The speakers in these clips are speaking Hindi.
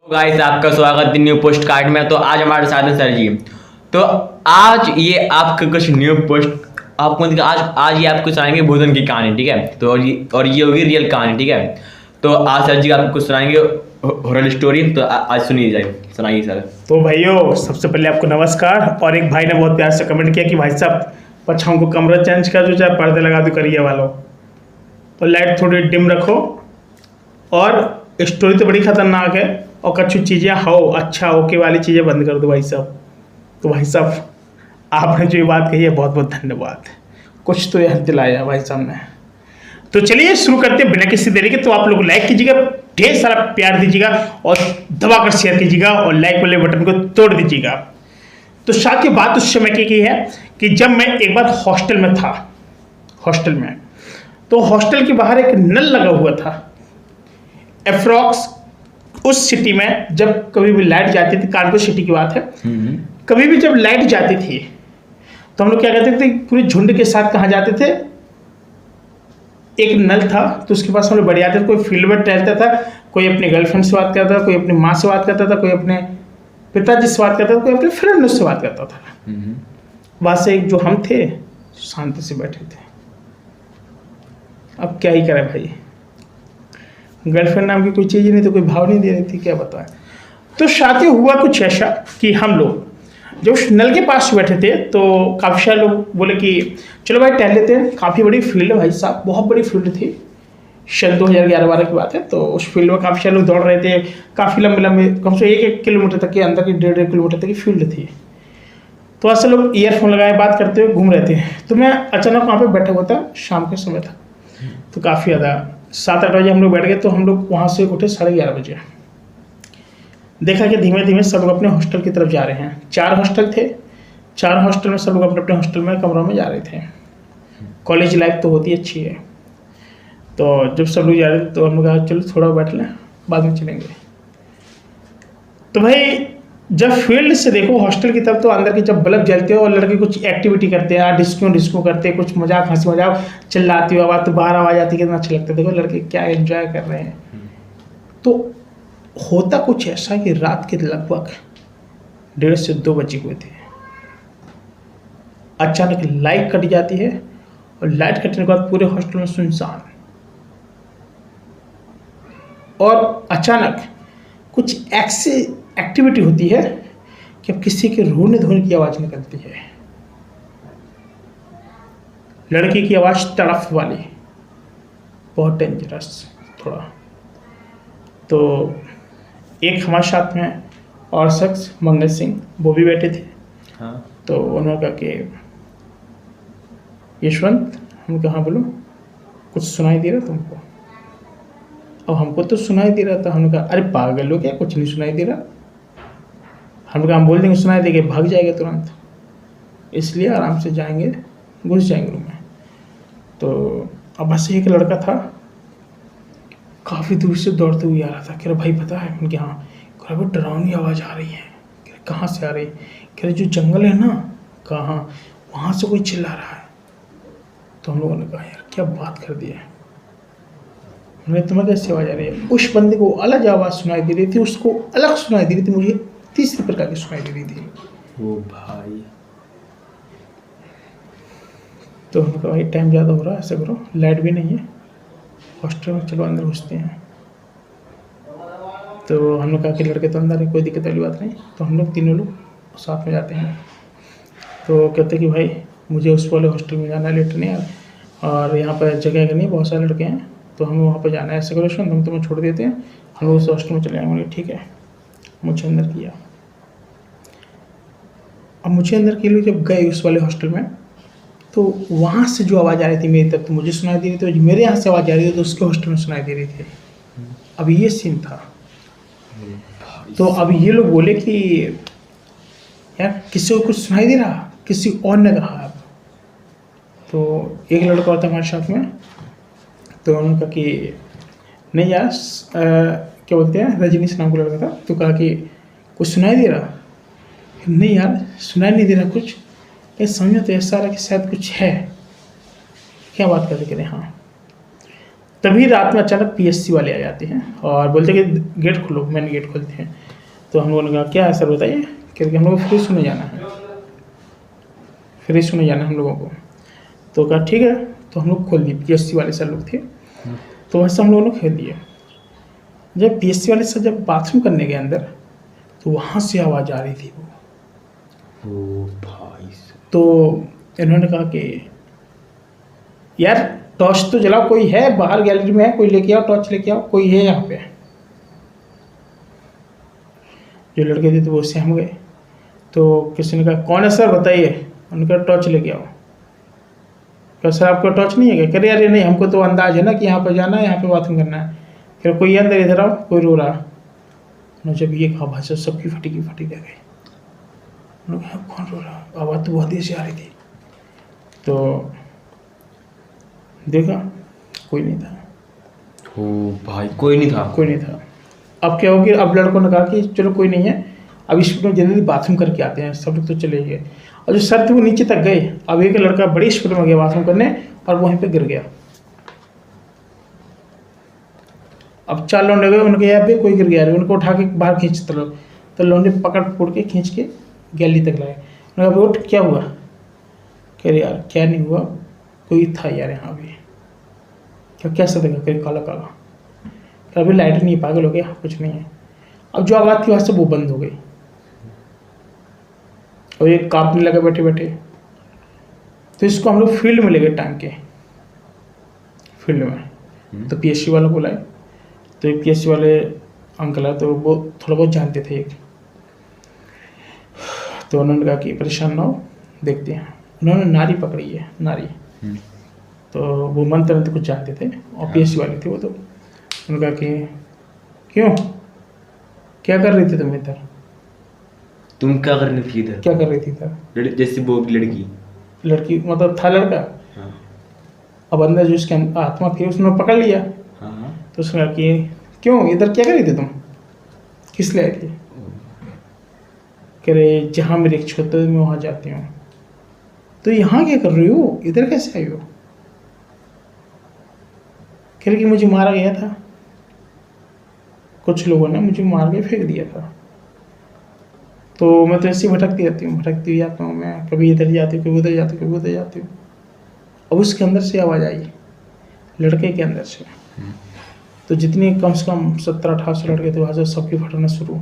गाइस, आपका स्वागत है न्यू पोस्ट कार्ड में। तो आज हमारे साथ हैं सर जी। तो आज ये आपके कुछ न्यू पोस्ट आपको मतलब आज ये आपको सुनाएंगे भोजन की कहानी, ठीक है। तो और ये होगी रियल कहानी, ठीक है। तो आज सर जी आपको सुनाएंगे हॉरर स्टोरी। तो आज सुनाइए सर। तो भाइयों, सबसे पहले आपको नमस्कार। और एक भाई ने बहुत प्यार से कमेंट किया कि भाई साहब पछाओं को कमरा चेंज कर दो, चाहे पर्दे लगा दो करिए वालों, और लाइट थोड़ी डिम रखो। और स्टोरी तो बड़ी खतरनाक है, और कुछ चीज़ें हो अच्छा ओके वाली चीज़ें बंद कर दो भाई साहब। तो भाई साहब आपने जो ये बात कही है, बहुत बहुत धन्यवाद। कुछ तो याद दिलाया भाई साहब ने। तो चलिए शुरू करते हैं बिना किसी देरी के। तो आप लोग लाइक कीजिएगा, ढेर सारा प्यार दीजिएगा, और दबाकर शेयर कीजिएगा, और लाइक वाले बटन को तोड़ दीजिएगा। तो साथ ही बात उस समय की है कि जब मैं एक बार हॉस्टल में था। हॉस्टल में तो हॉस्टल के बाहर एक नल लगा हुआ था। एफ्रॉक्स उस सिटी में जब कभी भी लाइट जाती थी, कानपुर सिटी की बात है, कभी भी जब लाइट जाती थी तो हम लोग क्या करते थे, पूरे झुंड के साथ कहाँ जाते थे, एक नल था तो उसके पास हम लोग बढ़ जाते थे। कोई फील्ड में टहलता था, कोई अपनी गर्लफ्रेंड से बात करता था, कोई अपनी माँ से बात करता था, कोई अपने पिताजी से बात करता था, कोई अपने फ्रेंड से बात करता था। वहाँ से एक जो हम थे शांति से बैठे थे। अब क्या ही करें भाई, गर्लफ्रेंड नाम की कोई चीज़ ही नहीं, तो कोई भाव नहीं दे रही थी, क्या बताएं। तो साथ ही हुआ कुछ ऐसा कि हम लोग जब उस नल के पास बैठे थे तो काफ़ी सारे लोग बोले कि चलो भाई टहल लेते हैं। काफ़ी बड़ी फील्ड है भाई साहब, बहुत बड़ी फील्ड थी। सन 2011-12 की बात है। तो उस फील्ड में काफ़ी सारे लोग दौड़ रहे थे, काफ़ी लंबे लंबे, कम से 1-1 किलोमीटर तक के अंदर की 1.5 किलोमीटर तक की फील्ड थी। तो ऐसे लोग ईयरफोन लगाए बात करते हुए घूम रहे थे। तो मैं अचानक वहाँ पर बैठा हुआ था, शाम के समय था, तो काफ़ी ज़्यादा 7-8 बजे हम लोग बैठ गए। तो हम लोग वहाँ से उठे 11:30 बजे। देखा कि धीमे धीमे सब लोग अपने हॉस्टल की तरफ जा रहे हैं। 4 हॉस्टल थे, 4 हॉस्टल में सब लोग अपने अपने हॉस्टल में कमरों में जा रहे थे। कॉलेज लाइफ तो होती अच्छी है। तो जब सब लोग जा रहे थे तो हम लोग कहा चलो थोड़ा बैठ लें, बाद में चलेंगे। तो भाई जब फील्ड से देखो हॉस्टल की तरफ, तो अंदर की जब बल्ब जलते हो और लड़के कुछ एक्टिविटी करते हैं, डिस्को करते हैं, कुछ मजाक हंसी मजाक चिल्लाती हो आवाज़, तो बाहर आवाज़ आती है, कितना अच्छा लगता है। देखो लड़के क्या एंजॉय कर रहे हैं। तो होता कुछ ऐसा कि रात के लगभग 1:30 से 2 बजे हुए थे। अचानक लाइट कट जाती है, और लाइट कटने के बाद पूरे हॉस्टल में सुनसान। और अचानक कुछ ऐसी एक्टिविटी होती है कि अब किसी के रोने धोने की आवाज़ निकलती है। लड़की की आवाज़ तड़फ वाली, बहुत डेंजरस थोड़ा। तो एक हमारे साथ में और शख्स मंगल सिंह, वो भी बैठे थे। हाँ। तो उन्होंने कहा कि यशवंत, हम कहा बोलो, कुछ सुनाई दे रहा तुमको? अब हमको तो सुनाई दे रहा था। हमने कहा अरे पागल हो क्या, कुछ नहीं सुनाई दे रहा। हम कहा हम बोल देंगे सुनाई देंगे, भाग जाएगा तुरंत, इसलिए आराम से जाएंगे, घुस जाएंगे रूम में। तो अब बस एक लड़का था, काफ़ी दूर से दौड़ते हुए आ रहा था। कह रहा भाई पता है? उनके हाँ। कह रहा डरावनी आवाज़ आ रही है। कह रहा कहाँ से आ रही? कह रहे जो जंगल है ना, कहाँ, वहाँ से कोई चिल्ला रहा है। तो हम लोगों ने कहा यार क्या बात कर दी है, हमें तुम्हें कैसी आवाज़ आ रही है? उस बंदे को अलग आवाज़ सुनाई दे रही थी, उसको अलग सुनाई दे रही थी, मुझे तीसरी प्रकार की सुनाई दे रही थी। ओ भाई। तो हमने कहा भाई टाइम ज़्यादा हो रहा है, ऐसा करो लाइट भी नहीं है हॉस्टल में, चलो अंदर घुसते हैं। तो हम लोग कहा कि लड़के तो अंदर है, कोई दिक्कत वाली बात नहीं। तो हम लोग तीनों लोग साथ में जाते हैं। तो कहते कि भाई मुझे उस वाले हॉस्टल में जाना है, लेट नहीं है, और यहाँ पर जगह नहीं, बहुत सारे लड़के हैं, तो हमें वहाँ पर जाना है। ऐसे करो यशवंत, हम तुम्हें छोड़ देते हैं, हम लोग उस हॉस्टल में चले आएंगे। ठीक है। मुझे अंदर किया। अब मुझे अंदर के लिए जब गए उस वाले हॉस्टल में, तो वहाँ से जो आवाज़ आ रही थी मेरी तरफ, तो मुझे सुनाई दे रही थी, तो मेरे यहाँ से आवाज़ आ रही थी तो उसके हॉस्टल में सुनाई दे रही थी। अब ये सीन था। तो अब ये लोग बोले कि यार किसी को कुछ सुनाई दे रहा, किसी और ने कहा। अब तो एक लड़का होता हमारे साथ में, तो उन्होंने कहा कि नहीं यार, क्या बोलते हैं, रजनीश नाम का लड़का था। तो कहा कि कुछ सुनाई दे रहा? नहीं यार सुनाई नहीं दे रहा कुछ। ये समझो तो ऐसा रहा कि शायद कुछ है। क्या बात करते करें? हाँ। तभी रात में अचानक पीएससी वाले आ जाते हैं और बोलते हैं कि गेट खोलो। मैंने गेट खोलते हैं तो हम लोगों ने कहा क्या है सर बताइए, क्योंकि हम लोग को फ्रेश होने जाना है, फ्रेश होने जाना है हम लोगों को। तो कहा ठीक है, तो हम लोग खोल दिए। पीएससी वाले सर लोग थे तो वैसे हम लोगों ने खोल दिए। जब पीएससी वाले सर जब बाथरूम करने गए अंदर तो वहाँ से आवाज़ आ रही थी वो। ओ भाई तो इन्होंने कहा कि यार टॉर्च तो जलाओ, कोई है बाहर गैलरी में है, कोई लेके आओ टॉर्च, लेके आओ, कोई है यहाँ पे। जो लड़के थे तो वो सहम गए। तो किसी ने कहा कौन है सर बताइए। उनका टॉर्च लेके आओ। क्या सर आपका टॉर्च नहीं है क्या? कह रहे यार नहीं, हमको तो अंदाज है ना कि यहाँ पर जाना है, यहाँ पे बाथरूम करना है। फिर कोई अंदर इधर आओ, कोई रो रहा। उन्होंने जब ये कहा भाई साहब सबकी फटी की फटी रह गई। उन्होंने कहा कौन रो रहा, आवाज़ तो बहुत देर से आ रही थी। तो देखा कोई नहीं था। ओ भाई कोई नहीं था। कोई नहीं था। अब क्या हो गया, अब लड़कों ने कहा कि चलो कोई नहीं है, अब इस में जल्दी बाथरूम करके आते हैं। सब लोग तो चले गए और जो सर थे वो नीचे तक गए। अब एक लड़का बड़ी स्पीड में गया बाथरूम करने और वहीं पे गिर गया। अब 4 लौंडे गए, उनके यहाँ पे कोई गिर गया, उनको उठा के बाहर खींचते लोग। तो लौंडे पकड़ पकड़ के खींच के गैली तक लाए। उन्होंने कहा उठ क्या हुआ? कह रहे यार क्या नहीं हुआ, कोई था यार यहाँ भी। क्या कैसा देखा? कहीं काला काला। अभी लाइट नहीं है, पागल हो गया, कुछ नहीं है। अब जो आवाज़ थी वहाँ से वो बंद हो गई और ये कांपने लगा बैठे बैठे। तो इसको हम लोग फील्ड में ले गए टांग के, फील्ड में। तो पीएससी वाला बुलाए। तो एक पीएससी वाले अंकल है तो वो थोड़ा बहुत जानते थे एक। तो उन्होंने कहा कि परेशान ना हो, देखते हैं। उन्होंने नारी पकड़ी है, नारी। तो वो मंत्र तो कुछ जानते थे और पीएससी वाले थे वो। तो उन्होंने कहा कि क्यों, क्या कर रही थी तुम इधर? तुम क्या कर रही थी इधर? क्या कर रही थी इधर? जैसे वो लड़की लड़की मतलब था लड़का। हाँ अब अंदर जो उसकी आत्मा थी उसने पकड़ लिया। हाँ। तो उसने कहा कि क्यों इधर क्या कर रही थी तुम, किस लिए आई थी? कह रहे जहाँ मेरी इच्छा होती है मैं वहाँ जाती हूँ। तो यहाँ क्या कर रही हो, इधर कैसे आई हो? कह रहे कि मुझे मारा गया था, कुछ लोगों ने मुझे मार के फेंक दिया था। तो मैं तो ऐसे ही भटकती रहती हूँ, भटकती जाता हूँ मैं, कभी इधर जाती हूँ, कभी उधर जाती हूँ, कभी उधर जाती हूँ। अब उसके अंदर से आवाज़ आई, लड़के के अंदर से। तो जितने कम से कम 70-80 लड़के थे वहाँ से सबकी फटना शुरू।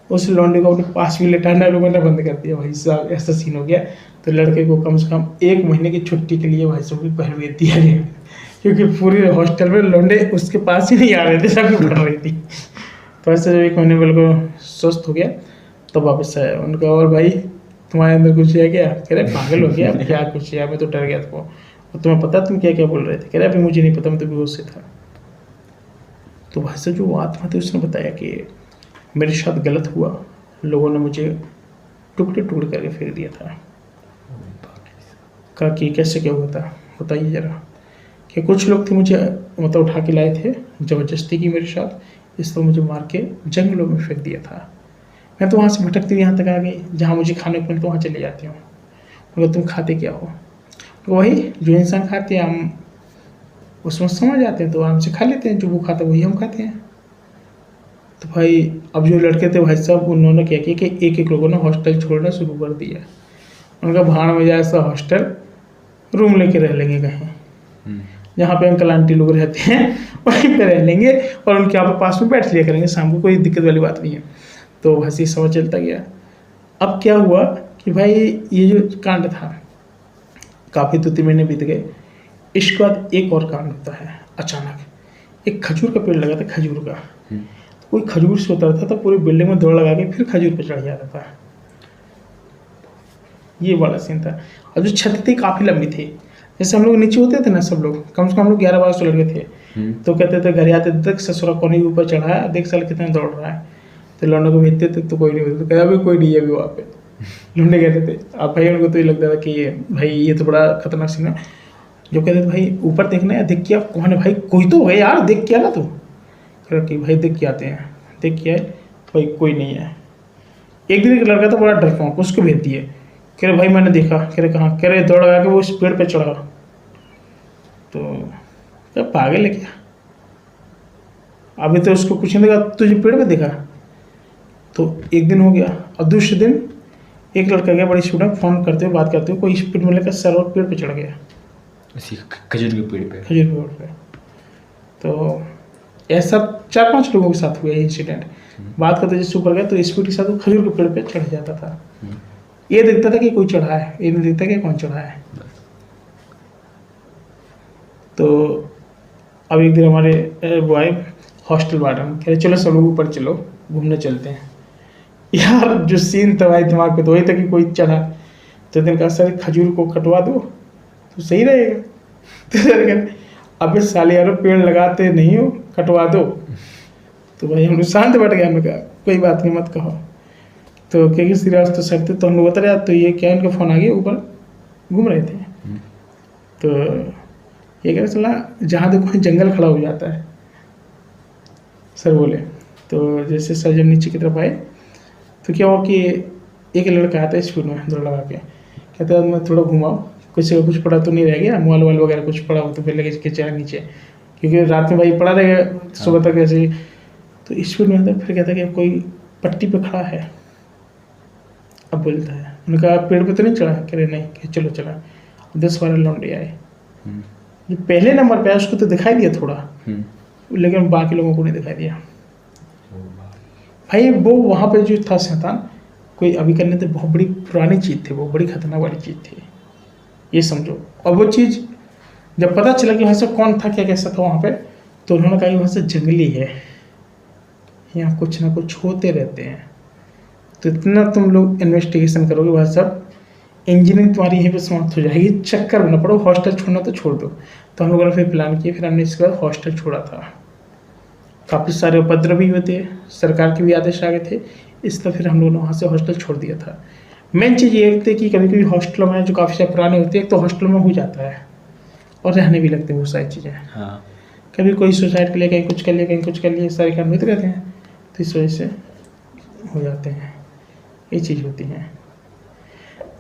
उस लौंडे को अपने पास भी लेटाना लोगों ने बंद कर दिया। भाई साहब ऐसा सीन हो गया। तो लड़के को कम से कम 1 महीने की छुट्टी के लिए भाई साहब की परमिट दिया गया, क्योंकि पूरे हॉस्टल में लौंडे उसके पास ही नहीं आ रहे थे, सबकी फट रही थी। तो ऐसे जब 1 महीने बिल्कुल स्वस्थ हो गया तब वापस आया। उनका और भाई तुम्हारे अंदर कुछ है क्या? कह रहे पागल हो गया, क्या कुछ है, मैं तो डर गया था। और तुम्हें पता तुम क्या क्या बोल रहे थे? कह रहे अभी मुझे नहीं पता, मैं तो बेहोश से था। तो भाई साहब जो आत्मा थी उसने बताया कि मेरे साथ गलत हुआ, लोगों ने मुझे टुकड़े टुकड़े करके फेंक दिया था। कहा कि कैसे क्या हुआ था बताइए ज़रा। कि कुछ लोग थे मुझे मतलब उठा के लाए थे, ज़बरदस्ती की मेरे साथ, इसलिए मुझे मार के जंगलों में फेंक दिया था। मैं तो वहाँ से भटकती हुई यहाँ तक आ गई, जहाँ मुझे खाने को मिलता वहाँ चले जाती हूँ। मगर तुम खाते क्या हो? तो वही जो इंसान खाते हैं हम उसमें समझ जाते हैं, तो हमसे खा लेते हैं, जो वो खाता वही हम खाते हैं। तो भाई अब जो लड़के थे भाई साहब उन्होंने क्या किया कि एक लोगों ने हॉस्टल छोड़ना शुरू कर दिया। उनका भाड़ में जाए सा हॉस्टल, रूम लेके रह लेंगे कहीं, जहाँ पे अंकल आंटी लोग रहते हैं वहीं पे रह लेंगे और उनके यहाँ पे पास में बैठ लिया करेंगे शाम को, कोई दिक्कत वाली बात नहीं है। तो हंसी समझ चलता गया। अब क्या हुआ कि भाई ये जो कांड था काफ़ी 2-3 महीने बीत गए। इसके बाद एक और कांड होता है अचानक। एक खजूर का पेड़ लगा था, खजूर का। कोई खजूर से उतरता था, पूरी बिल्डिंग में दौड़ लगा के फिर खजूर पे चढ़ जाता था। ये वाला सीन था। और जो छत थी काफ़ी लंबी थी, जैसे हम लोग नीचे होते थे ना सब लोग, कम से कम हम लोग 11-12 लड़के थे। तो कहते थे घर आते तक ससुरा कोने के ऊपर चढ़ा है, देख साल कितना दौड़ रहा है। तो लौंडे को भेजते थे तो कोई नहीं होता, तो कहता अभी कोई नहीं है अभी वहाँ पे। लौंडे कहते थे अब भाई उनको तो ये लगता था कि भाई ये तो बड़ा खतरनाक सीन है। जो कहते थे भाई ऊपर देखना है, देख के आप कौन है भाई, कोई तो है यार, देख के आना तू। कह रहा कि भाई देख के आते हैं, देख के आए, भाई कोई नहीं है। एक दिन एक लड़का था बड़ा डरपोक, उसको भेज दिए। कह रहे भाई मैंने देखा। कह रहे कहाँ? कह रहे दौड़ लगा के वो उस पेड़ पे चढ़ा। तो क्या पागल है क्या? अभी तो उसको कुछ नहीं देखा, तुझे पेड़ पे देखा। तो एक दिन हो गया और दूसरे दिन एक लड़का गया बड़ी स्पीड में, फ़ोन करते हुए बात करते हुए, कोई स्पीड में लेकर सर और पेड़ पे चढ़ गया, इसी खजूर के पेड़ पे। खजूर के पेड़ पे। तो ऐसा 4-5 लोगों के साथ हुआ ये इंसिडेंट। बात करते जैसे ऊपर गया तो स्पीड के साथ वो खजूर के पेड़ पे चढ़ जाता था। ये देखता था कि कोई चढ़ा है, ये नहीं देखता कि कौन चढ़ा है। तो अब एक दिन हमारे बॉय हॉस्टल वार्डन कह रहे चलो सब लोग ऊपर चलो घूमने चलते हैं। यार जो सीन था भाई दिमाग पे, तो वही था कि कोई चढ़ा। तो दिन का सर खजूर को कटवा दो तो सही रहेगा। तो सर कह रहे अबे साले यारो पेड़ लगाते नहीं हो, कटवा दो। तो भाई हम लोग शांत बैठ गए, हमने कहा कोई बात नहीं मत कहो। तो क्योंकि श्रीवास्तव तो सर थे, तो हम लोग बता रहे तो ये क्या इनका फ़ोन आ गया, ऊपर घूम रहे थे। तो ये कह रहे चला जहाँ देखो जंगल खड़ा हो जाता है, सर बोले। तो जैसे सर जब नीचे की तरफ आए तो क्या हुआ कि एक लड़का आता है स्कूल में दौड़ लगा के, कहता है मैं थोड़ा घुमाओ, कुछ पड़ा तो नहीं रह गया, मोबाइल वगैरह कुछ पड़ा हो तो फिर लगे खींचा नीचे, क्योंकि रात में भाई पड़ा रहेगा सुबह तक ऐसे ही। तो स्कूल में आता फिर कहता है कि कोई पट्टी पे खड़ा है। अब बोलता है, उन्होंने कहा पेड़ पे तो नहीं चढ़ा? कह रहे नहीं। कि चलो चला। 10-12 लौंडे आए। जो पहले नंबर पे आया उसको तो दिखाई दिया थोड़ा, लेकिन बाकी लोगों को नहीं दिखाई दिया। भाई वो वहाँ पे जो था शैतान, कोई अभी करने तो बहुत बड़ी पुरानी चीज़ थी, वो बड़ी खतरनाक वाली चीज़ थी, ये समझो। और वो चीज़ जब पता चला कि वहाँ से कौन था क्या कैसा था वहाँ पे, तो उन्होंने कहा कि वहाँ से जंगली है, यहाँ कुछ ना कुछ होते रहते हैं। तो इतना तुम लोग इन्वेस्टिगेशन करोगे वह सब, इंजीनियरिंग तुम्हारी यहीं पे समाप्त हो जाएगी, चक्कर बना पड़ो, हॉस्टल छोड़ना तो छोड़ दो। तो हम लोगों ने फिर प्लान किया, फिर हमने इसके बाद हॉस्टल छोड़ा था। काफ़ी सारे उपद्रव भी हुए थे, सरकार के भी आदेश आ गए थे, इसलिए फिर हम लोगों ने वहाँ से हॉस्टल छोड़ दिया था। मेन चीज़ ये थी कि कभी कभी हॉस्टलों में जो काफ़ी सारे पुराने होते हैं, एक तो हॉस्टल में हो जाता है और रहने भी लगते हैं वो सारी चीज़ें। हाँ। कभी कोई सुसाइड के लिए कहीं कुछ कर लिया, कहीं कुछ कर लिया, सारे काम होते रहते हैं, तो इस वजह से हो जाते हैं, ये चीज़ होती है।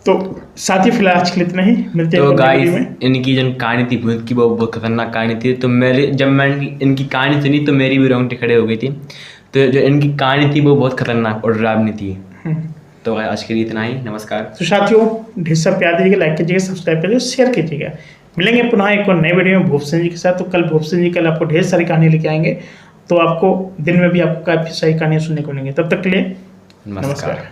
तो साथी फिलहाल आज के लिए इतना ही, मिलते हैं तो अगले वीडियो गाइस में। इनकी जो कहानी थी भूत की, वो बहुत खतरनाक कहानी थी। तो जब मैंने इनकी कहानी सुनी तो मेरी भी रोंगटे खड़े हो गई थी। तो जो इनकी कहानी थी वो बहुत खतरनाक और डरावनी थी। तो आज के लिए इतना ही, नमस्कार। तो साथियों ढेर सारा प्यार दीजिएगा, लाइक कीजिएगा, सब्सक्राइब कीजिएगा, शेयर कीजिएगा। मिलेंगे पुनः एक और नए वीडियो में भूपसेन जी के साथ। तो कल भूपसेन जी कल आपको ढेर सारी कहानी लेके आएंगे, तो आपको दिन में भी आपको काफ़ी सारी कहानियाँ सुनने को मिलेंगी। तब तक के लिए नमस्कार।